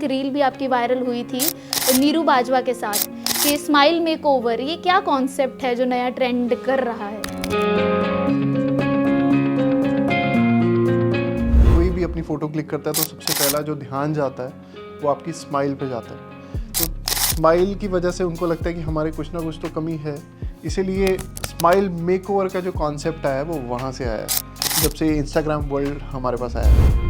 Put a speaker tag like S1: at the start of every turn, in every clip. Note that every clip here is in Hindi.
S1: रील भी आपकी वायरल हुई थी नीरू बाजवा के साथ कि स्माइल मेकओवर, ये क्या कॉन्सेप्ट है जो नया ट्रेंड कर रहा है?
S2: कोई भी अपनी फ़ोटो क्लिक करता है तो सबसे पहला जो ध्यान जाता है वो आपकी स्माइल पे जाता है। तो स्माइल की वजह से उनको लगता है कि हमारे कुछ ना कुछ तो कमी है, इसीलिए स्माइल मेकओवर का जो कॉन्सेप्ट आया है वो वहाँ से आया है, जब से इंस्टाग्राम वर्ल्ड हमारे पास आया है।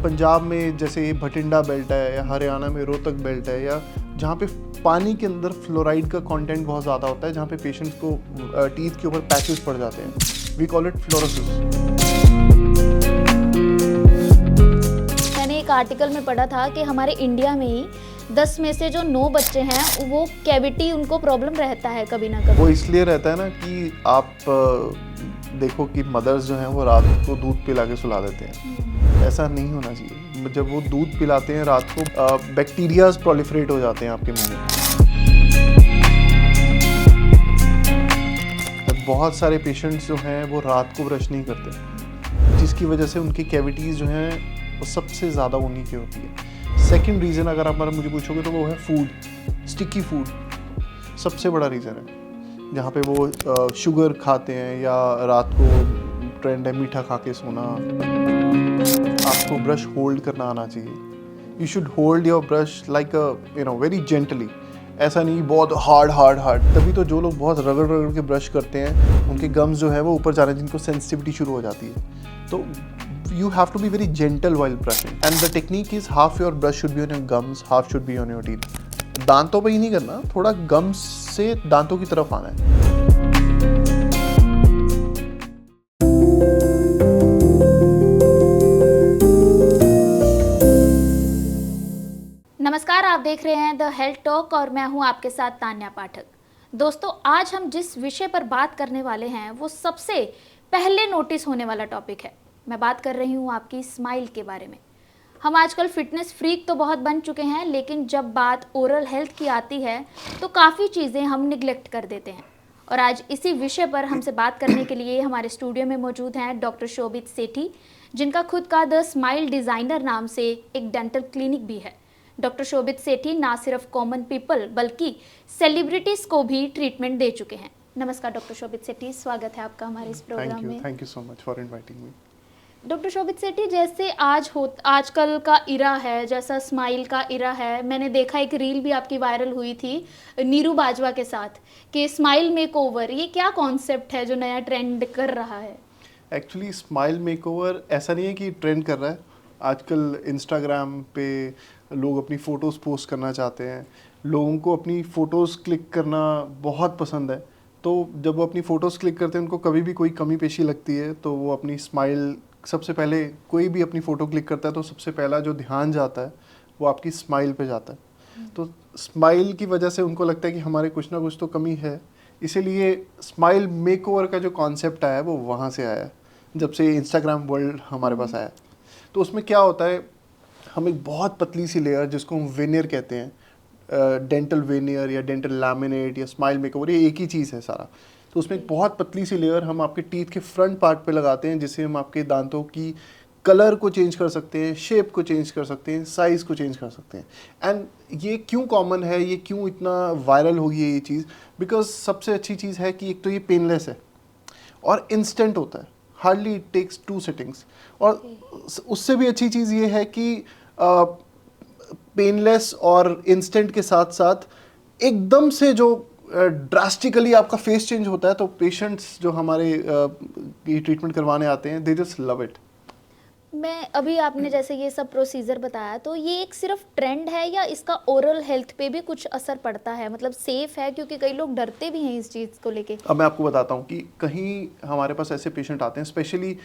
S2: पंजाब में जैसे भटिंडा बेल्ट है, या हरियाणा में रोहतक बेल्ट है, या जहाँ पे पानी के अंदर फ्लोराइड का कंटेंट बहुत ज़्यादा होता है, जहाँ पे पेशेंट्स को टीथ के ऊपर पैचेस पड़ जाते हैं, वी कॉल इट फ्लोरोसिस।
S1: मैंने एक आर्टिकल में पढ़ा था कि हमारे इंडिया में ही 10 में से जो 9 बच्चे हैं वो कैविटी, उनको प्रॉब्लम रहता है कभी ना कभी।
S2: वो इसलिए रहता है ना कि आप देखो कि मदर्स जो हैं वो रात को दूध पिला के सुला देते हैं। ऐसा नहीं होना चाहिए। जब वो दूध पिलाते हैं रात को, बैक्टीरियाज प्रोलिफरेट हो जाते हैं आपके मुंह में। बहुत सारे पेशेंट्स जो हैं वो रात को ब्रश नहीं करते, जिसकी वजह से उनकी कैविटीज़ जो हैं वो सबसे ज़्यादा उन्हीं की होती है। सेकंड रीज़न अगर आप मुझे पूछोगे तो वो है फूड, स्टिकी फूड सबसे बड़ा रीज़न है। जहाँ पे वो शुगर खाते हैं, या रात को ट्रेंड है मीठा खा के सोना। आपको ब्रश होल्ड करना आना चाहिए। You should hold your brush like very gently, ऐसा नहीं बहुत हार्ड। तभी तो जो लोग बहुत रगड़ के ब्रश करते हैं उनके गम्स जो है वो ऊपर जाने, जिनको सेंसिटिविटी शुरू हो जाती है। तो you have to be very gentle while brushing, and the technique is half your brush should be on your gums, half should be on your teeth. दांतों पे ही नहीं करना, थोड़ा गम्स से दांतों की तरफ आना है।
S1: नमस्कार, आप देख रहे हैं द हेल्थ टॉक और मैं हूं आपके साथ तान्या पाठक। दोस्तों, आज हम जिस विषय पर बात करने वाले हैं वो सबसे पहले नोटिस होने वाला टॉपिक है। मैं बात कर रही हूँ आपकी स्माइल के बारे में। हम आजकल फिटनेस फ्रीक तो बहुत बन चुके हैं, लेकिन जब बात ओरल हेल्थ की आती है तो काफ़ी चीज़ें हम निगलेक्ट कर देते हैं। और आज इसी विषय पर हमसे बात करने के लिए हमारे स्टूडियो में मौजूद हैं डॉक्टर शोभित सेठी, जिनका खुद का द स्माइल डिज़ाइनर नाम से एक डेंटल क्लिनिक भी है। डॉक्टर शोभित सेठी ना सिर्फ कॉमन पीपल बल्कि सेलिब्रिटीज़ को भी ट्रीटमेंट दे चुके हैं। नमस्कार डॉक्टर शोभित सेठी, स्वागत है आपका हमारे इस प्रोग्राम में।
S2: Thank you so much for inviting me.
S1: Doctor Shobhit Sethi, जैसे आजकल का इरा है, जैसा स्माइल का इरा है, मैंने देखा एक रील भी आपकी वायरल हुई थी नीरू बाजवा के साथ कि स्माइल मेकओवर, ये क्या कॉन्सेप्ट है जो नया ट्रेंड कर रहा है?
S2: एक्चुअली स्माइल मेकओवर ऐसा नहीं है कि ट्रेंड कर रहा है। आजकल इंस्टाग्राम पे लोग अपनी फ़ोटोज़ पोस्ट करना चाहते हैं, लोगों को अपनी फ़ोटोज़ क्लिक करना बहुत पसंद है। तो जब वो अपनी फ़ोटोज़ क्लिक करते हैं, उनको कभी भी कोई कमी पेशी लगती है तो वो अपनी स्माइल, सबसे पहले कोई भी अपनी फ़ोटो क्लिक करता है तो सबसे पहला जो ध्यान जाता है वो आपकी स्माइल पे जाता है। तो स्माइल की वजह से उनको लगता है कि हमारे कुछ ना कुछ तो कमी है, इसीलिए स्माइल मेकओवर का जो कॉन्सेप्ट आया है वो वहाँ से आया है, जब से इंस्टाग्राम वर्ल्ड हमारे पास आया। तो उसमें क्या होता है, हम एक बहुत पतली सी लेयर, जिसको हम वेनियर कहते हैं, डेंटल वेनियर या डेंटल लैमिनेट या स्माइल मेकओवर, ये एक ही चीज़ है सारा। तो उसमें एक बहुत पतली सी लेयर हम आपके टीथ के फ्रंट पार्ट पे लगाते हैं, जिससे हम आपके दांतों की कलर को चेंज कर सकते हैं, शेप को चेंज कर सकते हैं, साइज़ को चेंज कर सकते हैं। एंड ये क्यों कॉमन है, ये क्यों इतना वायरल हो गई है ये चीज़? बिकॉज सबसे अच्छी चीज़ है कि एक तो ये पेनलेस है और इंस्टेंट होता है, हार्डली इट टेक्स 2 सिटिंग्स। और उससे भी अच्छी चीज़ ये है कि पेनलेस और इंस्टेंट के साथ साथ एकदम से जो ड्रास्टिकली आपका फेस चेंज होता है, तो पेशेंट्स जो हमारे ये ट्रीटमेंट करवाने आते हैं, दे जस्ट लव इट।
S1: मैं अभी आपने जैसे ये सब प्रोसीजर बताया, तो ये एक सिर्फ ट्रेंड है या इसका ओरल हेल्थ पे भी कुछ असर पड़ता है? मतलब सेफ है, क्योंकि कई लोग डरते भी हैं इस चीज़ को लेके।
S2: अब मैं आपको बताता हूँ कि कहीं हमारे पास ऐसे पेशेंट आते हैं, स्पेशली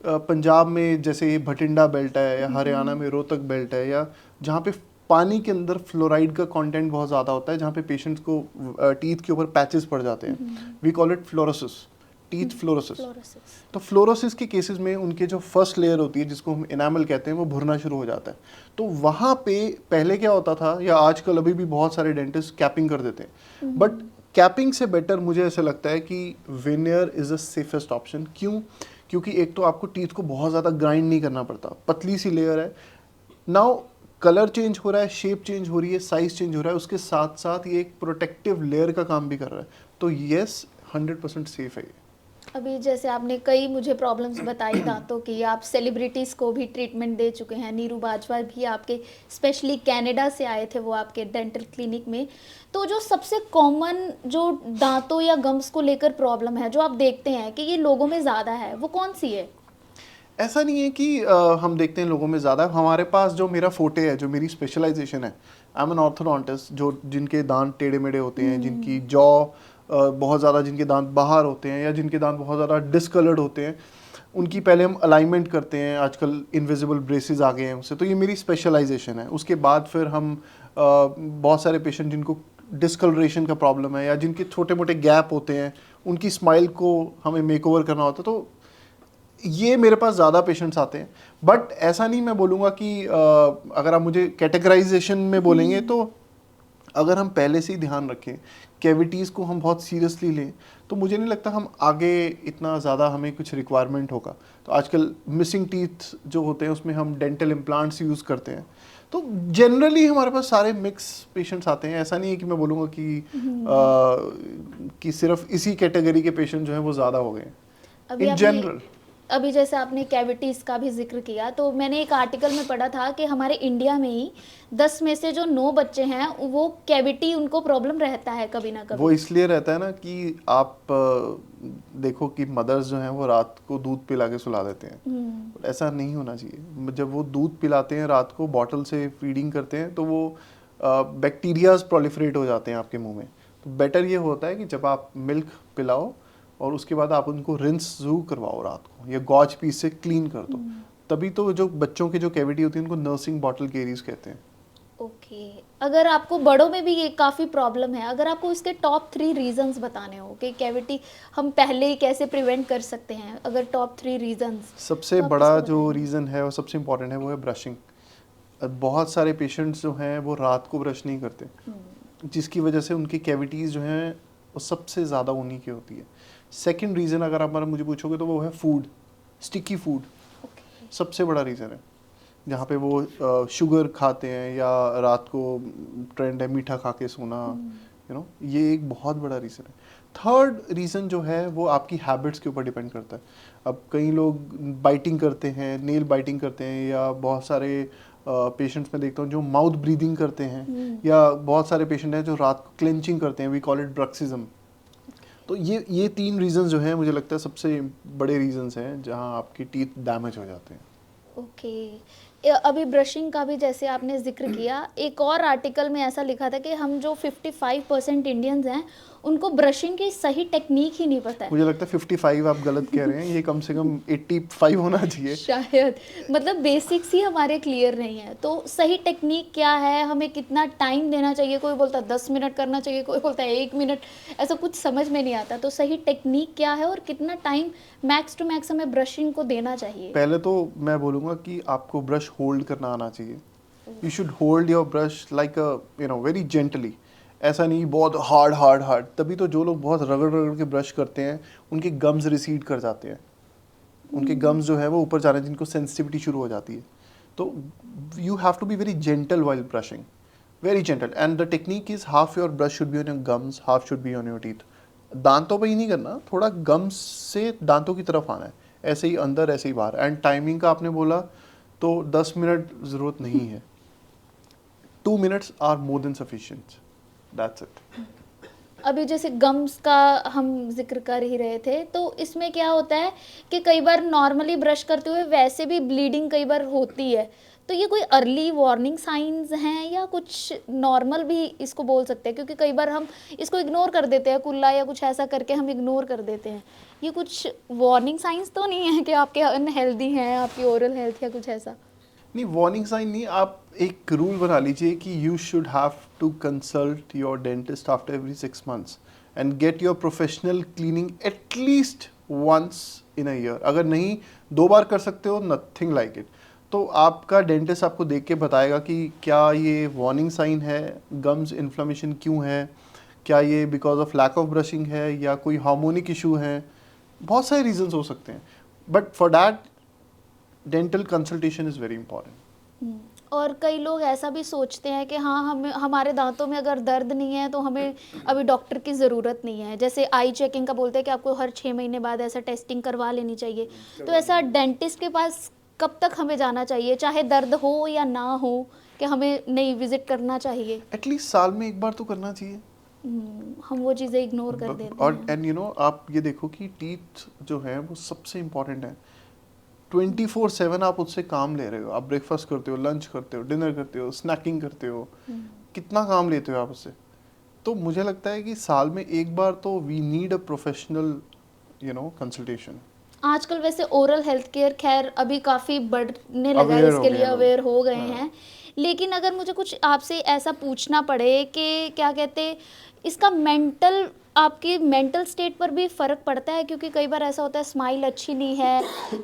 S2: पंजाब में जैसे ये भटिंडा बेल्ट है, या हरियाणा में रोहतक बेल्ट है, या जहाँ पे पानी के अंदर फ्लोराइड का कंटेंट बहुत ज़्यादा होता है, जहाँ पे पेशेंट्स को टीथ के ऊपर पैचेस पड़ जाते हैं, we call it fluorosis, teeth fluorosis. तो फ्लोरोसिस के केसेस में उनके जो फर्स्ट लेयर होती है, जिसको हम एनामल कहते हैं, वो भुरना शुरू हो जाता है। तो वहाँ पे पहले क्या होता था, या आजकल अभी भी बहुत सारे डेंटिस्ट कैपिंग कर देते हैं, बट कैपिंग से बेटर मुझे ऐसा लगता है कि vernier is the safest option. क्यों? क्योंकि एक तो आपको टीथ को बहुत ज़्यादा ग्राइंड नहीं करना पड़ता, पतली सी लेयर है। नाउ कलर चेंज हो रहा है, शेप चेंज हो रही है, साइज चेंज हो रहा है, उसके साथ साथ ये एक प्रोटेक्टिव लेयर का काम भी कर रहा है। तो येस, 100% सेफ है ये।
S1: अभी जैसे आपने कई मुझे प्रॉब्लम्स बताई दांतों की, आप सेलिब्रिटीज़ को भी ट्रीटमेंट दे चुके हैं। नीरू बाजवा भी आपके स्पेशली कनाडा से आए थे वो आपके डेंटल क्लिनिक में। तो जो सबसे कॉमन जो दांतों या गम्स को लेकर प्रॉब्लम है जो आप देखते हैं कि ये लोगों में ज़्यादा है, वो कौन सी है?
S2: ऐसा नहीं है कि हम देखते हैं लोगों में ज़्यादा। हमारे पास जो मेरा फोटे है, जो मेरी स्पेशलाइजेशन है, आई एम एन ऑर्थोडोंटिस्ट, जो जिनके दांत टेढ़े मेढ़े होते हैं, जिनकी जॉ बहुत ज़्यादा, जिनके दांत बाहर होते हैं या जिनके दांत बहुत ज़्यादा डिसकलर्ड होते हैं, उनकी पहले हम अलाइनमेंट करते हैं। आजकल इनविजिबल ब्रेसेस आ गए हैं उससे, तो ये मेरी स्पेशलाइजेशन है। उसके बाद फिर हम बहुत सारे पेशेंट जिनको डिसकलरेशन का प्रॉब्लम है या जिनके छोटे मोटे गैप होते हैं, उनकी स्माइल को हमें मेकओवर करना होता है, तो ये मेरे पास ज़्यादा पेशेंट्स आते हैं। बट ऐसा नहीं मैं बोलूँगा कि अगर आप मुझे कैटेगराइजेशन में बोलेंगे, तो अगर हम पहले से ही ध्यान रखें, कैविटीज़ को हम बहुत सीरियसली लें, तो मुझे नहीं लगता हम आगे इतना ज़्यादा हमें कुछ रिक्वायरमेंट होगा। तो आजकल मिसिंग टीथ जो होते हैं उसमें हम डेंटल इम्प्लांट्स यूज़ करते हैं। तो जनरली हमारे पास सारे मिक्स पेशेंट्स आते हैं। ऐसा नहीं है कि मैं बोलूँगा कि सिर्फ इसी कैटेगरी के पेशेंट जो हैं वो ज़्यादा हो गए हैं इन जनरल।
S1: अभी जैसे आपने कैविटीज़ का भी जिक्र किया, तो मैंने एक आर्टिकल में पढ़ा था कि हमारे इंडिया में ही 10 में से जो 9 बच्चे हैं वो कैविटी, उनको प्रॉब्लम रहता है कभी ना कभी।
S2: वो इसलिए रहता है ना कि आप देखो कि मदर्स जो हैं वो रात को दूध पिला के सुला देते हैं। ऐसा नहीं होना चाहिए। जब वो दूध पिलाते हैं रात को, बॉटल से फीडिंग करते हैं, तो वो बैक्टीरियाज प्रोलिफरेट हो जाते हैं आपके मुंह में। तो बेटर ये होता है कि जब आप मिल्क पिलाओ और उसके बाद आप उनको रिंस जरूर करवाओ रात को, या गॉज पीस से क्लीन कर दो। तभी तो जो बच्चों की जो कैविटी होती है उनको नर्सिंग बॉटल कैरीज कहते हैं।
S1: ओके, अगर आपको बड़ों में भी ये काफ़ी प्रॉब्लम है, अगर आपको इसके टॉप 3 रीजंस बताने हो कि कैविटी हम पहले ही कैसे प्रिवेंट कर सकते हैं, अगर टॉप 3 रीजंस,
S2: सबसे
S1: तो आप
S2: बड़ा
S1: किसको
S2: जो
S1: बताएंगे?
S2: रीज़न है और सबसे इम्पोर्टेंट है वो है ब्रशिंग। बहुत सारे पेशेंट्स जो हैं वो रात को ब्रश नहीं करते, जिसकी वजह से उनकी कैविटीज़ जो हैं वो सबसे ज़्यादा उन्हीं की होती है। सेकंड रीज़न अगर आप मुझे पूछोगे तो वो है फूड, स्टिकी फूड। सबसे बड़ा रीज़न है, जहाँ पे वो शुगर खाते हैं या रात को ट्रेंड है मीठा खा के सोना, ये एक बहुत बड़ा रीज़न है। थर्ड रीज़न जो है वो आपकी हैबिट्स के ऊपर डिपेंड करता है। अब कई लोग बाइटिंग करते हैं, नेल बाइटिंग करते हैं, या बहुत सारे पेशेंट्स में देखता हूँ जो माउथ ब्रीदिंग करते हैं, या बहुत सारे पेशेंट हैं जो रात को क्लेंचिंग करते हैं, वी कॉल इट ब्रक्सिज्म। तो ये 3 रीजंस जो हैं मुझे लगता है सबसे बड़े रीजंस हैं जहां आपकी टीथ डैमेज हो जाते हैं।
S1: ओके, अभी ब्रशिंग का भी जैसे आपने जिक्र किया, एक और आर्टिकल में ऐसा लिखा था कि हम जो 55% इंडियंस हैं उनको ब्रशिंग की सही टेक्निक ही नहीं पता है।
S2: मुझे लगता है 55 आप गलत कह रहे हैं, ये कम से कम 85 होना चाहिए।
S1: शायद, मतलब बेसिक्स ही हमारे क्लियर नहीं है। तो सही टेक्निक क्या है, हमें कितना टाइम देना चाहिए? कोई बोलता है 10 मिनट करना चाहिए, कोई बोलता है 1 मिनट, ऐसा कुछ समझ में नहीं आता। तो सही टेक्निक क्या है और कितना टाइम मैक्स टू मैक्स हमें ब्रशिंग को देना चाहिए?
S2: पहले तो मैं बोलूँगा कि आपको ब्रश होल्ड करना आना चाहिए। You should hold your brush like very gently. ऐसा नहीं बहुत हार्ड। तभी तो जो लोग बहुत रगड़ रगड़ के ब्रश करते हैं उनके गम्स रिसीड कर जाते हैं, उनके गम्स जो है वो ऊपर जा रहे हैं, जिनको सेंसिटिविटी शुरू हो जाती है। तो you have to be very gentle while brushing, very gentle. And the technique is half your brush should be on your gums, half should be on your teeth. दांतों पे ही नहीं करना, थोड़ा गम्स से दांतों की तरफ आना है, ऐसे ही अंदर ऐसे ही बाहर। एंड टाइमिंग का आपने बोला तो 10 मिनट ज़रूरत नहीं है, 2 minutes are more than sufficient, that's it.
S1: अभी जैसे गम्स का हम जिक्र कर ही रहे थे, तो इसमें क्या होता है कि कई बार नॉर्मली ब्रश करते हुए वैसे भी ब्लीडिंग कई बार होती है। तो ये कोई अर्ली वार्निंग साइंस हैं या कुछ नॉर्मल भी इसको बोल सकते हैं? क्योंकि कई बार हम इसको इग्नोर कर देते हैं, कुल्ला या कुछ ऐसा करके हम इग्नोर कर देते हैं। ये कुछ वार्निंग साइंस तो नहीं है कि आपके अनहेल्दी हैं, आपकी ओरल हेल्थ या कुछ ऐसा?
S2: नहीं, वार्निंग साइन नहीं। आप एक रूल बना लीजिए कि you should have to consult your dentist after every 6 months and get your professional cleaning at least once in a year. अगर नहीं 2 बार कर सकते हो, नथिंग लाइक इट। तो आपका डेंटिस्ट आपको देख के बताएगा कि क्या ये वार्निंग साइन है, गम्स इन्फ्लेमेशन क्यों है, क्या ये because of lack of brushing है, या कोई हार्मोनिक इशू है। बहुत सारे रीजंस हो सकते हैं। But for that dental consultation is very important.
S1: और कई लोग ऐसा भी सोचते हैं कि हाँ, हमें हमारे दांतों में अगर दर्द नहीं है तो हमें अभी डॉक्टर की ज़रूरत नहीं है। जैसे आई चेकिंग का बोलते हैं कि आपको हर 6 महीने बाद ऐसा टेस्टिंग करवा लेनी चाहिए। तो ऐसा डेंटिस्ट के पास कब तक हमें जाना चाहिए, चाहे दर्द हो या ना हो, कि हमें नहीं विजिट करना चाहिए?
S2: एटलीस्ट साल में एक बार तो करना चाहिए।
S1: हम वो चीज़ें इग्नोर कर देते
S2: और
S1: हैं।
S2: एंड यू नो आप ये देखो कि टीथ जो है वो सबसे इम्पोर्टेंट है। 24/7 आप उससे काम ले रहे हो, आप ब्रेकफास्ट करते हो, लंच करते हो, डिनर करते हो, स्नैकिंग करते हो, कितना काम लेते हो आप उससे। तो मुझे लगता है कि साल में एक बार तो we need a professional consultation.
S1: आजकल वैसे ओरल हेल्थ केयर खैर अभी काफ़ी बढ़ने लगा है,
S2: अवेयर हो
S1: इसके
S2: गए
S1: लिए
S2: हैं लोग।
S1: अवेयर हो गए
S2: हाँ।
S1: हैं। लेकिन अगर मुझे कुछ आपसे ऐसा पूछना पड़े कि क्या कहते, इसका मेंटल, आपकी मेंटल स्टेट पर भी फ़र्क पड़ता है? क्योंकि कई बार ऐसा होता है स्माइल अच्छी नहीं है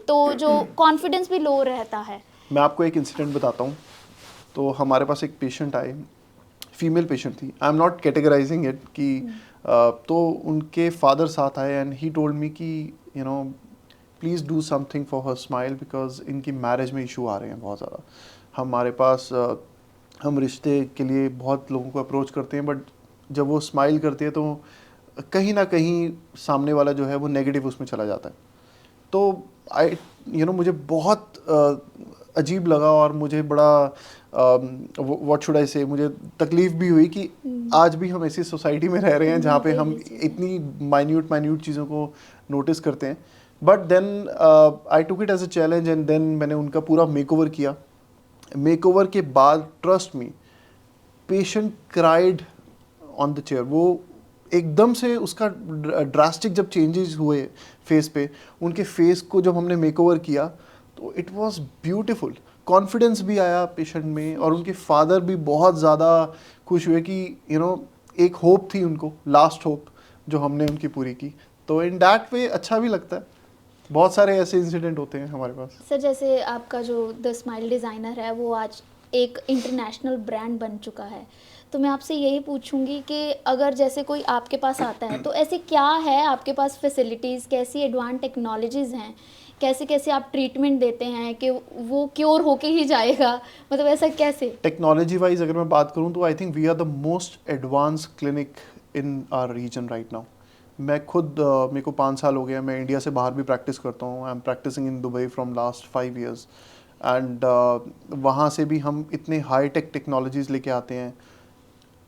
S1: तो जो कॉन्फिडेंस भी लो रहता है।
S2: मैं आपको एक इंसिडेंट बताता हूँ। तो हमारे पास एक पेशेंट आए, फीमेल पेशेंट थी, I am not categorising it कि तो उनके फादर साथ आए एंड ही टोल्ड मी कि please do something for her smile because इनकी मैरिज में इशू आ रहे हैं बहुत ज़्यादा। हमारे पास हम रिश्ते के लिए बहुत लोगों को अप्रोच करते हैं, बट जब वो स्माइल करती है तो कहीं ना कहीं सामने वाला जो है वो नेगेटिव उसमें चला जाता है। तो आई मुझे बहुत अजीब लगा और मुझे बड़ा व्हाट शुड आई से, मुझे तकलीफ भी हुई कि आज भी हम ऐसी सोसाइटी में रह रहे हैं जहाँ पे हम इतनी माइन्यूट चीज़ों को नोटिस करते हैं। But then I took it as a challenge and then मैंने उनका पूरा मेकओवर किया। मेकओवर के बाद trust me, patient cried on the chair. वो एकदम से उसका ड्रास्टिक जब चेंजेस हुए फेस पे, उनके फेस को जब हमने मेकओवर किया तो इट वाज ब्यूटीफुल। कॉन्फिडेंस भी आया पेशेंट में और उनके फादर भी बहुत ज़्यादा खुश हुए कि एक होप थी उनको, लास्ट होप जो हमने उनकी पूरी की। तो इन दैट वे अच्छा भी लगता है। बहुत सारे ऐसे इंसिडेंट होते हैं हमारे पास।
S1: सर, जैसे आपका जो द स्माइल डिज़ाइनर है वो आज एक इंटरनेशनल ब्रांड बन चुका है, तो मैं आपसे यही पूछूंगी कि अगर जैसे कोई आपके पास आता है तो ऐसे क्या है आपके पास फैसिलिटीज़, कैसी एडवांस टेक्नोलॉजीज़ हैं, कैसे कैसे आप ट्रीटमेंट देते हैं कि वो क्योर होके ही जाएगा, मतलब ऐसा कैसे?
S2: टेक्नोलॉजी वाइज अगर मैं बात करूं तो I think we are the most advance clinic in our region right now. मैं खुद मेरे को 5 साल हो गया, मैं इंडिया से बाहर भी प्रैक्टिस करता हूँ। I am practising in Dubai from last 5 years एंड वहाँ से भी हम इतने हाई टेक टेक्नोलॉजीज़ लेके आते हैं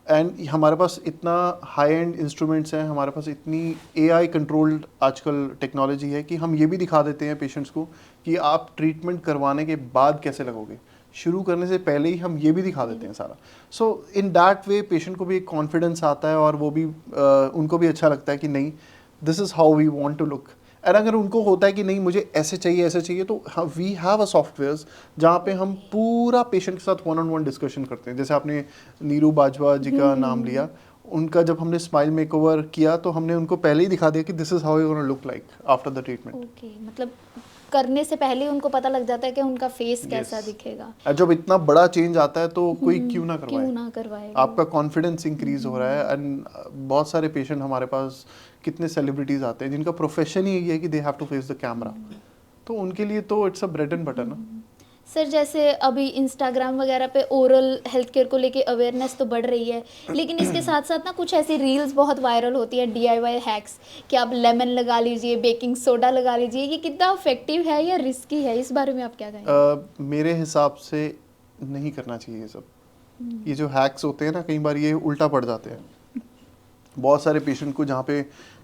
S2: एंड हमारे पास इतना हाई एंड इंस्ट्रूमेंट्स हैं, हमारे पास इतनी AI कंट्रोल्ड आजकल टेक्नोलॉजी है कि हम ये भी दिखा देते हैं पेशेंट्स को कि आप ट्रीटमेंट करवाने के बाद कैसे लगोगे। शुरू करने से पहले ही हम ये भी दिखा देते हैं सारा। सो इन दैट वे पेशेंट को भी एक कॉन्फिडेंस आता है और वो भी उनको भी अच्छा लगता है कि नहीं, this is how we want to look. And अगर उनको होता है कि नहीं मुझे ऐसे चाहिए तो वी हैव अ सॉफ्टवेयर्स जहाँ पे हम पूरा पेशेंट के साथ 1-on-1 डिस्कशन करते हैं। जैसे आपने नीरू बाजवा जी का नाम लिया, उनका जब हमने स्माइल मेकओवर किया तो हमने उनको पहले ही दिखा दिया कि this is how you gonna look like after the treatment.
S1: Okay, मतलब करने से पहले उनको पता लग जाता है कि उनका फेस कैसा दिखेगा।
S2: और जब इतना बड़ा चेंज आता है तो कोई क्यों ना
S1: क्यों
S2: करवाए।
S1: ना करवाएगा।
S2: आपका कॉन्फिडेंस इंक्रीज हो रहा है एंड बहुत सारे पेशेंट हमारे पास, कितने सेलिब्रिटीज आते हैं जिनका प्रोफेशन ही यही है कि they have to face the camera, तो उनके लिए तो it's a bread and butter ना।
S1: सर, जैसे अभी इंस्टाग्राम वगैरह पे ओरल हेल्थ केयर को लेके अवेयरनेस तो बढ़ रही है, लेकिन इसके साथ साथ ना कुछ ऐसी रील्स बहुत वायरल होती है, DIY हैक्स, कि आप लेमन लगा लीजिए, बेकिंग सोडा लगा लीजिए, ये कितना इफेक्टिव है या रिस्की है, इस बारे में आप क्या कहेंगे?
S2: मेरे हिसाब से नहीं करना चाहिए ये सब। ये जो हैक्स होते हैं ना, कई बार ये उल्टा पड़ जाते हैं। बहुत सारे पेशेंट को जहाँ पे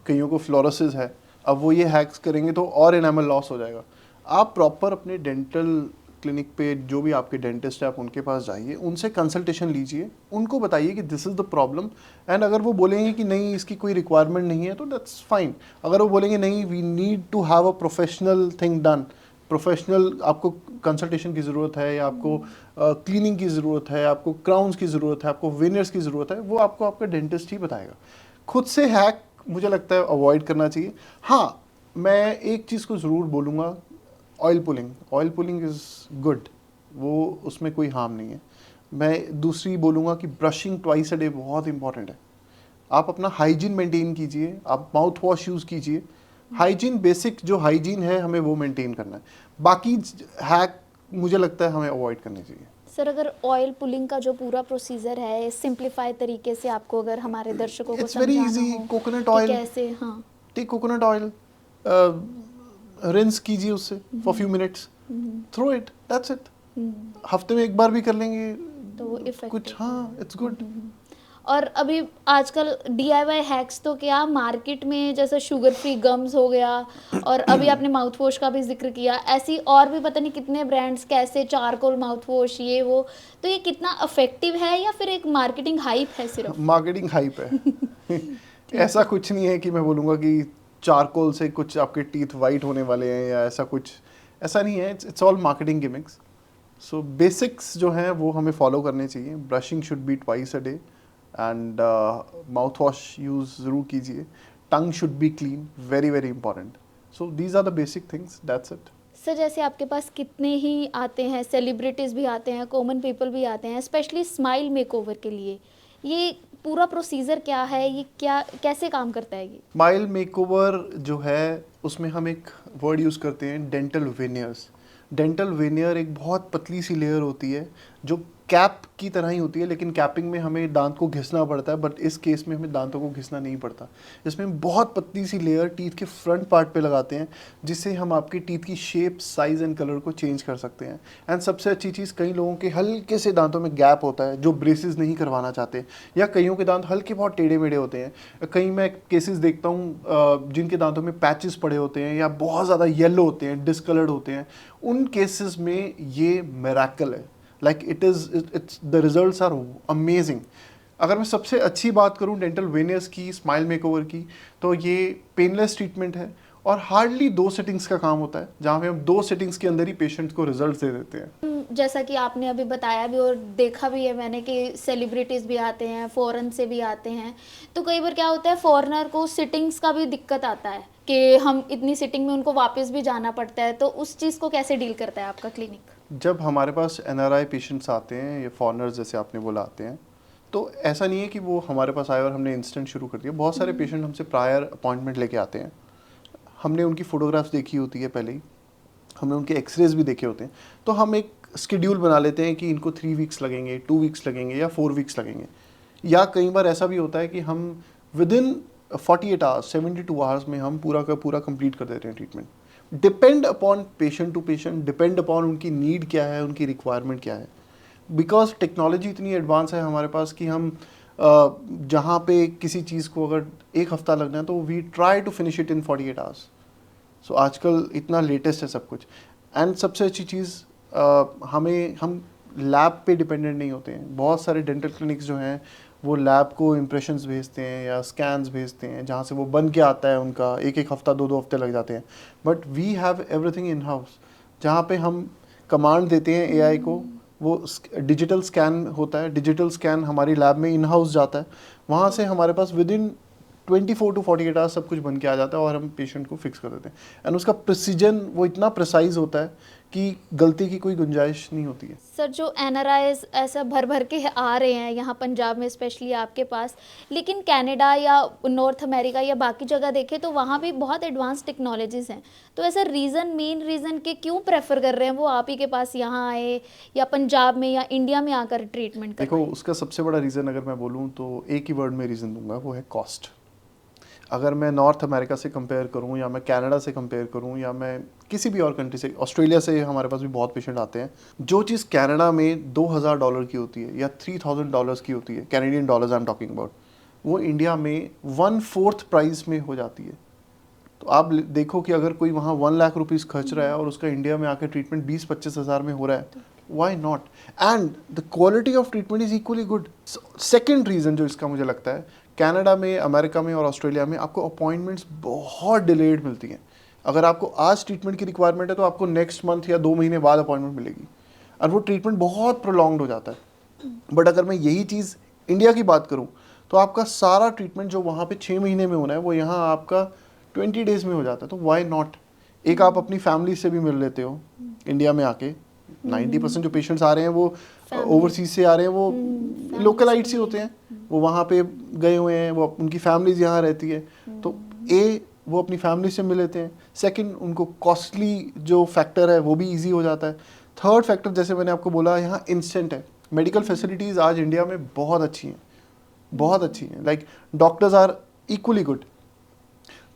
S2: कईयों को फ्लोरोसिस है, अब वो ये हैक्स करेंगे तो और एनामल लॉस हो जाएगा। आप प्रॉपर अपने डेंटल क्लिनिक पे जो भी आपके डेंटिस्ट है आप उनके पास जाइए, उनसे कंसल्टेशन लीजिए, उनको बताइए कि this is the problem. And अगर वो बोलेंगे कि नहीं इसकी कोई रिक्वायरमेंट नहीं है तो दैट्स फाइन। अगर वो बोलेंगे नहीं we need to have a professional thing done, professional आपको कंसल्टेशन की ज़रूरत है या आपको क्लीनिंग की ज़रूरत है, आपको क्राउन्स की ज़रूरत है, आपको विनर्स की ज़रूरत है, वो आपको आपका डेंटिस्ट ही बताएगा। खुद से हैक मुझे लगता है अवॉइड करना चाहिए। हाँ, मैं एक चीज़ को ज़रूर बोलूँगा, ऑयल पुलिंग इज़ गुड, वो उसमें कोई हार्म नहीं है। मैं दूसरी बोलूँगा कि ब्रशिंग ट्वाइस अ डे बहुत इंपॉर्टेंट है। आप अपना हाइजीन मेंटेन कीजिए, आप माउथ वॉश यूज़ कीजिए, हाइजीन, बेसिक जो हाइजीन है हमें वो मेंटेन करना है, बाकी हैक मुझे लगता है हमें अवॉइड करनी चाहिए।
S1: सर, अगर ऑयल पुलिंग का जो पूरा प्रोसीजर है सिंप्लीफाई तरीके से आपको अगर हमारे दर्शकों को
S2: इट्स वेरी
S1: समझाना
S2: इजी,
S1: हो
S2: कोकोनट
S1: कि
S2: ऑयल,
S1: कैसे, हाँ।
S2: टेक कोकोनट ऑयल, रिंस कीजिए उससे for few minutes, throw it, that's it. हफ्ते में एक बार भी कर लेंगे
S1: तो वो इफेक्टिव
S2: कुछ, हाँ, इट्स गुड।
S1: और अभी आजकल DIY हैक्स तो क्या मार्केट में, जैसे शुगर फ्री गम्स हो गया, और अभी आपने माउथ वॉश का भी जिक्र किया, ऐसी और भी पता नहीं कितने ब्रांड्स, कैसे चारकोल माउथ वॉश, ये वो, तो ये कितना इफेक्टिव है या फिर एक मार्केटिंग हाइप है सिर्फ?
S2: मार्केटिंग हाइप है। ऐसा कुछ नहीं है कि मैं बोलूँगा कि चारकोल से कुछ आपके टीथ वाइट होने वाले हैं या ऐसा कुछ, ऐसा नहीं है। It's all marketing gimmicks. So basics जो हैं वो हमें फॉलो करने चाहिए। Brushing should be twice a day, and mouth wash use ज़रूर कीजिए। Tongue should be clean, very very important. So these are the basic things, that's it.
S1: Sir, जैसे आपके पास कितने ही आते हैं, सेलिब्रिटीज़ भी आते हैं, कॉमन पीपल भी आते हैं, स्पेशली स्माइल मेकओवर के लिए, ये पूरा प्रोसीजर क्या है, ये क्या कैसे काम करता है ये?
S2: स्माइल मेकओवर जो है उसमें हम एक वर्ड यूज़ करते हैं, डेंटल वेनियर्स। डेंटल वेनियर एक बहुत पतली सी लेयर होती है जो कैप की तरह ही होती है, लेकिन कैपिंग में हमें दांत को घिसना पड़ता है, बट इस केस में हमें दांतों को घिसना नहीं पड़ता। इसमें बहुत पतली सी लेयर टीथ के फ्रंट पार्ट पे लगाते हैं, जिससे हम आपकी टीथ की शेप, साइज़ एंड कलर को चेंज कर सकते हैं। एंड सबसे अच्छी चीज़, कई लोगों के हल्के से दांतों में गैप होता है जो ब्रेसेस नहीं करवाना चाहते, या कईयों के दांत हल्के बहुत टेढ़े मेढ़े होते हैं। कई मैं केसेस देखता हूँ जिनके दांतों में पैचेस पड़े होते हैं या बहुत ज़्यादा येलो होते हैं, डिसकलर्ड होते हैं। उन केसेस में ये मिरेकल है, like it's the results are amazing. अगर मैं सबसे अच्छी बात करूं डेंटल वेनियर्स की, स्माइल मेकओवर की, तो ये पेनलेस ट्रीटमेंट है और हार्डली 2 सेटिंग्स का काम होता है, जहां पे हम 2 सेटिंग्स के अंदर ही पेशेंट को रिजल्ट्स दे देते हैं।
S1: जैसा कि आपने अभी बताया भी और देखा भी है मैंने कि सेलिब्रिटीज़ भी आते हैं, फॉरेन से भी आते हैं, तो कई बार क्या होता है, फॉरेनर को सिटिंग्स का भी दिक्कत आता है कि हम इतनी सिटिंग में उनको वापस भी जाना पड़ता है, तो उस चीज़ को कैसे डील करता है आपका क्लिनिक?
S2: जब हमारे पास NRI पेशेंट्स आते हैं या फॉरेनर्स जैसे आपने बोला आते हैं, तो ऐसा नहीं है कि वो हमारे पास आए और हमने इंस्टेंट शुरू कर दिया। बहुत सारे पेशेंट हमसे प्रायर अपॉइंटमेंट लेके आते हैं, हमने उनकी फ़ोटोग्राफ्स देखी होती है पहले ही, हमने उनके एक्सरेज भी देखे होते हैं, तो हम एक शेड्यूल बना लेते हैं कि इनको 3 वीक्स लगेंगे, 2 वीक्स लगेंगे या 4 वीक्स लगेंगे। या कई बार ऐसा भी होता है कि हम विद इन 48 आवर्स, 72 आवर्स में हम पूरा का पूरा कंप्लीट कर देते हैं treatment. Depend upon patient to patient, depend upon उनकी नीड क्या है, उनकी रिक्वायरमेंट क्या है। बिकॉज टेक्नोलॉजी इतनी एडवांस है हमारे पास कि हम जहाँ पे किसी चीज़ को अगर 1 हफ्ता लगना है तो we try to finish it in 48 hours. So आजकल इतना लेटेस्ट है सब कुछ। एंड सबसे अच्छी चीज़, हम लैब पे डिपेंडेंट नहीं होते हैं। बहुत सारे डेंटल क्लिनिक्स जो हैं वो लैब को इम्प्रेशंस भेजते हैं या स्कैन्स भेजते हैं, जहाँ से वो बन के आता है, उनका 1 हफ्ता 2 हफ्ते लग जाते हैं। But we have everything in house, जहाँ पे हम कमांड देते हैं AI को, वो डिजिटल स्कैन होता है, डिजिटल स्कैन हमारी लैब में इन हाउस जाता है, वहाँ से हमारे पास विद इन 24 टू 48 आवर्स सब कुछ बन के आ जाता है और हम पेशेंट को फिक्स कर देते हैं। एंड उसका प्रिसीजन वो इतना प्रिसाइज होता है कि गलती की कोई गुंजाइश नहीं होती है।
S1: सर, जो NRIs ऐसा भर भर के आ रहे हैं यहाँ पंजाब में स्पेशली आपके पास, लेकिन कनाडा या नॉर्थ अमेरिका या बाकी जगह देखें तो वहाँ भी बहुत एडवांस टेक्नोलॉजीज़ हैं, तो ऐसा मेन रीज़न के क्यों प्रेफर कर रहे हैं वो आप ही के पास यहाँ आए, या पंजाब में या इंडिया में आकर ट्रीटमेंट
S2: देखो,
S1: करवाएं?
S2: उसका सबसे बड़ा रीज़न अगर मैं बोलूँ तो एक ही वर्ड में रीज़न दूंगा, वो है कॉस्ट। अगर मैं नॉर्थ अमेरिका से कंपेयर करूं या मैं कनाडा से कंपेयर करूं या मैं किसी भी और कंट्री से, ऑस्ट्रेलिया से हमारे पास भी बहुत पेशेंट आते हैं, जो चीज़ कनाडा में $2,000 की होती है या $3,000 की होती है, Canadian dollars I am talking about, वो इंडिया में 1/4 प्राइस में हो जाती है। तो आप देखो कि अगर कोई वहाँ 1 लाख रुपीज़ खर्च रहा है और उसका इंडिया में आकर ट्रीटमेंट 20-25 हज़ार में हो रहा है, why not? And the quality of treatment is equally good. Second reason जो इसका मुझे लगता है, कनाडा में, अमेरिका में और ऑस्ट्रेलिया में आपको अपॉइंटमेंट्स बहुत डिलेड मिलती हैं। अगर आपको आज ट्रीटमेंट की रिक्वायरमेंट है तो आपको नेक्स्ट मंथ या 2 महीने बाद अपॉइंटमेंट मिलेगी और वो ट्रीटमेंट बहुत प्रोलॉन्ग्ड हो जाता है। बट अगर मैं यही चीज़ इंडिया की बात करूँ तो आपका सारा ट्रीटमेंट जो वहाँ पे 6 महीने में होना है वो यहाँ आपका 20 डेज में हो जाता है। तो वाई नॉट? एक आप अपनी फैमिली से भी मिल लेते हो इंडिया में आके। 90% जो पेशेंट्स आ रहे हैं वो ओवरसीज से आ रहे हैं, वो लोकलाइट्स ही होते हैं, वो वहाँ पे गए हुए हैं, वो उनकी फैमिलीज यहाँ रहती है। तो वो अपनी फैमिली से मिल लेते हैं। सेकंड, उनको कॉस्टली जो फैक्टर है वो भी इजी हो जाता है। थर्ड फैक्टर, जैसे मैंने आपको बोला, यहाँ इंस्टेंट है। मेडिकल फैसिलिटीज़ आज इंडिया में बहुत अच्छी हैं, बहुत अच्छी हैं। Like doctors are equally good,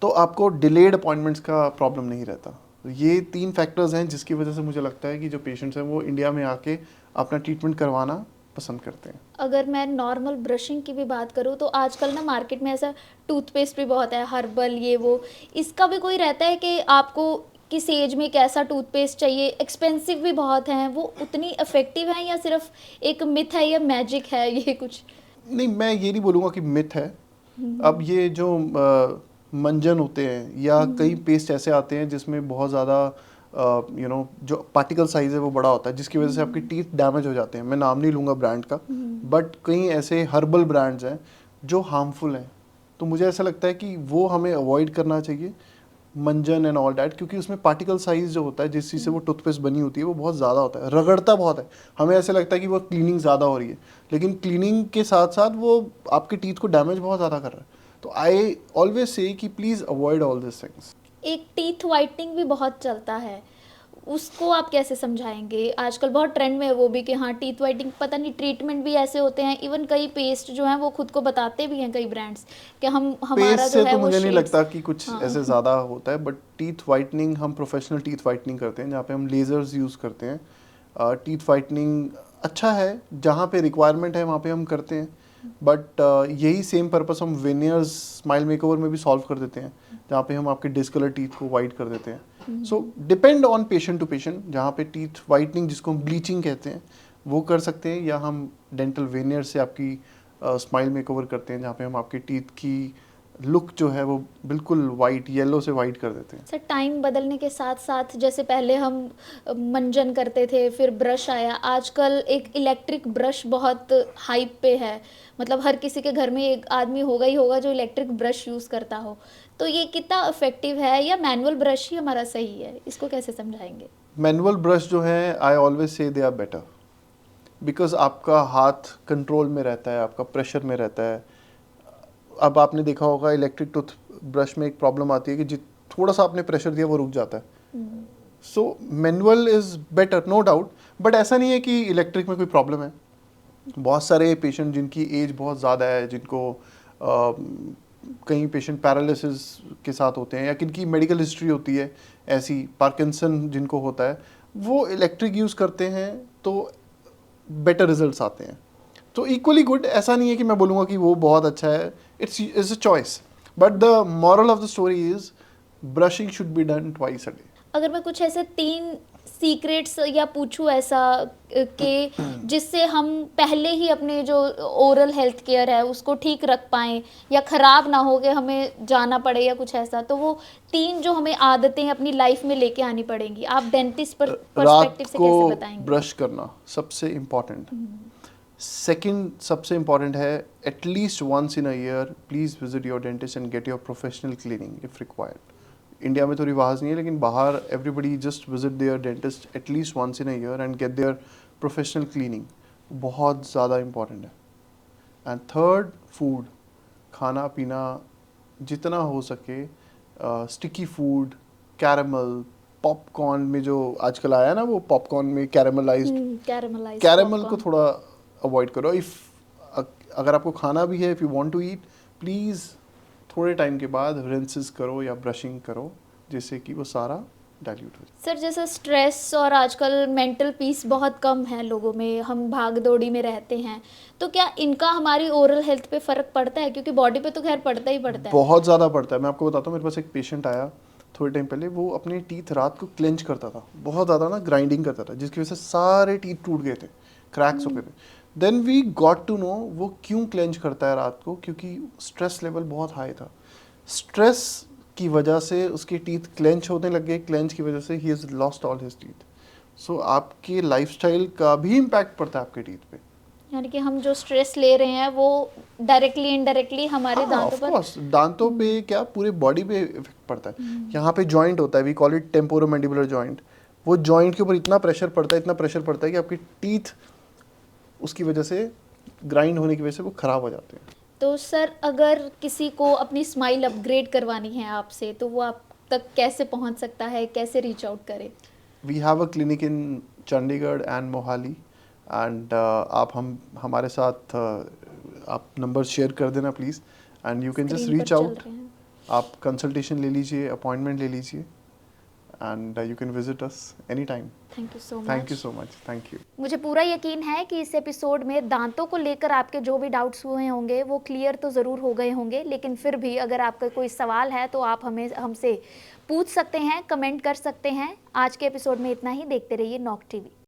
S2: तो आपको डिलेड अपॉइंटमेंट्स का प्रॉब्लम नहीं रहता। तो ये 3 फैक्टर्स हैं जिसकी वजह से मुझे लगता है कि जो पेशेंट्स हैं वो इंडिया में आके अपना ट्रीटमेंट करवाना पसंद करते हैं।
S1: अगर मैं नॉर्मल ब्रशिंग की भी बात करूँ तो आजकल ना मार्केट में ऐसा टूथपेस्ट भी बहुत है, हर्बल ये वो, इसका भी कोई रहता है कि आपको किस एज में कैसा टूथपेस्ट चाहिए? एक्सपेंसिव भी बहुत हैं, वो उतनी इफ़ेक्टिव हैं या सिर्फ एक मिथ है या मैजिक है ये कुछ?
S2: नहीं, मैं ये नहीं बोलूँगा कि मिथ है। अब ये जो मंजन होते हैं या कई पेस्ट ऐसे आते हैं जिसमें बहुत ज़्यादा जो पार्टिकल साइज़ है वो बड़ा होता है, जिसकी वजह से आपके टीथ डैमेज हो जाते हैं। मैं नाम नहीं लूँगा ब्रांड का, बट कई ऐसे हर्बल ब्रांड्स हैं जो हार्मफुल हैं। तो मुझे ऐसा लगता है कि वो हमें अवॉइड करना चाहिए, मंजन एंड ऑल डैट, क्योंकि उसमें पार्टिकल साइज जो होता है जिस चीज़ से वो टूथपेस्ट बनी होती है वो बहुत ज़्यादा होता है, रगड़ता बहुत है। हमें ऐसा लगता है कि वो क्लीनिंग ज़्यादा हो रही है, लेकिन क्लीनिंग के साथ साथ वो आपके टीथ को डैमेज बहुत ज़्यादा कर रहा है। तो आई ऑलवेज से कि please avoid all this things.
S1: एक टीथ वाइटनिंग भी बहुत चलता है, उसको आप कैसे समझाएंगे? आजकल बहुत ट्रेंड में है वो भी कि हाँ टीथ वाइटनिंग, पता नहीं ट्रीटमेंट भी ऐसे होते हैं, इवन कई पेस्ट जो हैं वो खुद को बताते भी हैं कई ब्रांड्स कि हम हमारा
S2: पेस्ट
S1: जो
S2: से
S1: है
S2: तो
S1: वो
S2: मुझे नहीं
S1: shades।
S2: लगता कि कुछ
S1: हाँ।
S2: ऐसे ज़्यादा होता है, बट टीथ वाइटनिंग हम प्रोफेशनल टीथ वाइटनिंग करते हैं, जहाँ पे हम लेजर्स यूज़ करते हैं। टीथ वाइटनिंग अच्छा है, जहाँ पे रिक्वायरमेंट है वहाँ पे हम करते हैं, बट यही सेम पर्पस हम वेनियर्स स्माइल मेकओवर में भी सॉल्व कर देते हैं, जहाँ पे हम आपके डिस्कलर टीथ को वाइट कर देते हैं। So depend on patient to patient, जहाँ पे टीथ वाइटनिंग जिसको हम ब्लीचिंग कहते हैं वो कर सकते हैं, या हम डेंटल वेनियर से आपकी स्माइल मेकओवर करते हैं, जहाँ पे हम आपके टीथ की लुक जो है वो बिल्कुल वाइट, येलो से वाइट कर देते हैं।
S1: सर टाइम बदलने के साथ साथ जैसे पहले हम मंजन करते थे, फिर ब्रश आया, आजकल एक इलेक्ट्रिक ब्रश बहुत हाइप पे है, मतलब हर किसी के घर में एक आदमी होगा ही होगा जो इलेक्ट्रिक ब्रश यूज़ करता हो। तो ये कितना इफेक्टिव है या मैनुअल ब्रश ही हमारा सही है? इसको कैसे समझाएंगे?
S2: मैनुअल ब्रश जो है, I always say they are better, because आपका हाथ कंट्रोल में रहता है, आपका प्रेशर में रहता है। अब आपने देखा होगा इलेक्ट्रिक टूथ ब्रश में एक प्रॉब्लम आती है कि जित थोड़ा सा आपने प्रेशर दिया वो रुक जाता है। So manual is better, no doubt, but ऐसा नहीं है कि इलेक्ट्रिक में कोई प्रॉब्लम है। बहुत सारे पेशेंट जिनकी एज बहुत ज़्यादा है, जिनको कई पेशेंट पैरालिसिस के साथ होते हैं, या किनकी मेडिकल हिस्ट्री होती है ऐसी, पार्किंसन जिनको होता है, वो इलेक्ट्रिक यूज़ करते हैं तो बेटर रिजल्ट्स आते हैं। तो इक्वली गुड, ऐसा नहीं है कि मैं बोलूँगा कि वो बहुत अच्छा है, it's a choice, but the moral of the story is brushing should be done twice a day.
S1: अगर मैं कुछ ऐसे 3 सीक्रेट्स या पूछूं ऐसा कि जिससे हम पहले ही अपने जो ओरल हेल्थ केयर है उसको ठीक रख पाएं या ख़राब ना हो कि हमें जाना पड़े या कुछ ऐसा, तो वो 3 जो हमें आदतें अपनी लाइफ में लेके आनी पड़ेंगी, आप डेंटिस्ट पर
S2: रात
S1: पर्सपेक्टिव से
S2: को
S1: कैसे बताएंगे?
S2: ब्रश करना सबसे इम्पॉर्टेंट। सेकंड सबसे इम्पॉर्टेंट है, at least once in a year please visit your dentist and get your professional cleaning if required. India में तो रिवाज नहीं है, लेकिन बाहर everybody just visit their dentist at least once in a year and get their professional cleaning, बहुत ज़्यादा इम्पॉर्टेंट है। एंड थर्ड, फूड, खाना पीना जितना हो सके, स्टिकी फूड, कैरमल, पॉपकॉर्न में जो आजकल आया है ना, वो पॉपकॉर्न में कैरमलाइज्ड,
S1: कैरामलाइज्ड
S2: कैरमल को
S1: पॉपकॉर्न।
S2: थोड़ा अवॉइड करो। अगर आपको खाना भी है, if you want to eat, please थोड़े टाइम के बाद रिंसेस करो या ब्रशिंग करो, जिससे कि वो सारा डाइल्यूट हो जाए।
S1: सर जैसे स्ट्रेस और आजकल मेंटल पीस बहुत कम है लोगों में, हम भाग दौड़ी में रहते हैं, तो क्या इनका हमारी ओरल हेल्थ पे फ़र्क पड़ता है? क्योंकि बॉडी पे तो खैर पड़ता ही पड़ता है।
S2: बहुत ज़्यादा पड़ता है। मैं आपको बताता हूँ, मेरे पास एक पेशेंट आया थोड़े टाइम पहले, वो अपने टीथ रात को क्लेंच करता था, बहुत ज़्यादा ना ग्राइंडिंग करता था, जिसकी वजह से सारे टीथ टूट गए थे, क्रैक्स हो गए थे। Then we got to know वो क्यों क्लेंच करता है रात को, क्योंकि स्ट्रेस लेवल बहुत हाई था। स्ट्रेस की वजह से उसके टीथ क्लेंच होने लग गए, क्लेंच की वजह से ही has lost all his teeth. So आपके लाइफस्टाइल का भी इम्पैक्ट पड़ता है आपके टीथ पे।
S1: यानी कि हम जो स्ट्रेस ले रहे हैं वो डायरेक्टली इनडायरेक्टली हमारे दांतों
S2: ऑफ
S1: पर।
S2: कोर्स, दांतों पे क्या, पूरे बॉडी पे इफेक्ट पड़ता है। यहाँ पे जॉइंट होता है, we call it temporomandibular joint. वो जॉइंट के ऊपर इतना प्रेशर पड़ता है, इतना प्रेशर पड़ता है कि आपकी टीथ उसकी वजह से, ग्राइंड होने की वजह से वो खराब हो जाते हैं।
S1: तो सर अगर किसी को अपनी स्माइल अपग्रेड करवानी है आपसे तो वो आप तक कैसे पहुंच सकता है, कैसे रीच आउट करे?
S2: We have a clinic in Chandigarh and Mohali and आप हम हमारे साथ आप नंबर शेयर कर देना please, and you can just
S1: screen पर
S2: रीच
S1: चल
S2: आउट।
S1: रहे हैं।
S2: आप कंसल्टेशन ले लीजिए, अपॉइंटमेंट ले लीजिए, and you can visit us any time.
S1: Thank you so
S2: thank you
S1: much.
S2: So much, thank you.
S1: मुझे पूरा यकीन है कि इस एपिसोड में दांतों को लेकर आपके जो भी डाउट्स हुए होंगे वो क्लियर तो ज़रूर हो गए होंगे, लेकिन फिर भी अगर आपका कोई सवाल है तो आप हमें हमसे पूछ सकते हैं, कमेंट कर सकते हैं। आज के एपिसोड में इतना ही। देखते रहिए नॉक टीवी।